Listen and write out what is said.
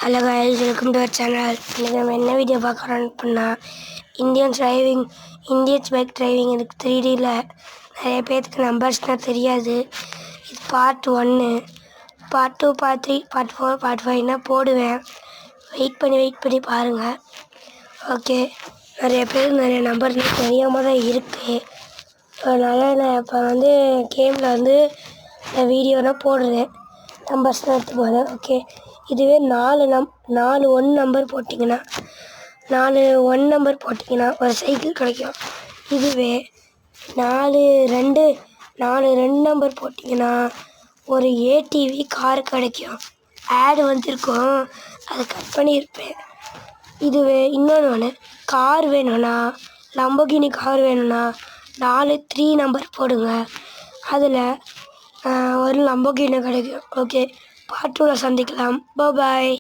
Hello guys, welcome to our channel. இன்றைக்கி நம்ம என்ன வீடியோ பார்க்குறோன்னு பண்ணால் இந்தியன்ஸ் பைக் டிரைவிங். எனக்கு 3Dயில் நிறைய பேர்த்துக்கு நம்பர்ஸ்னால் தெரியாது. இது part 1, part 2, part 3, part 4, part 5 போடுவேன். வெயிட் பண்ணி பாருங்கள். ஓகே, நிறைய பேர் நிறைய நம்பர்ஸ்னால் தெரியாமல் தான் இருக்குது. அதனால் நான் இப்போ கேமில் வீடியோலாம் போடுறேன். நம்பர்ஸ்லாம் எடுத்து போகிறேன். ஓகே, இதுவே 4 1 நம்பர் போட்டிங்கன்னா 4 1 நம்பர் போட்டிங்கன்னா ஒரு சைக்கிள் கிடைக்கும். இதுவே 4 2 நம்பர் போட்டிங்கன்னா ஒரு ஏடிவி கார் கிடைக்கும். ஆடு வந்திருக்கும், அதை கட் பண்ணியிருப்பேன். இதுவே இன்னொன்று கார் வேணும்னா, லம்போகினி கார் வேணும்னா 4 3 நம்பர் போடுங்க. அதில் ஒரு லம்போகினி கிடைக்கும். ஓகே, பார்ட் 2ல் சந்திக்கலாம். பாய்.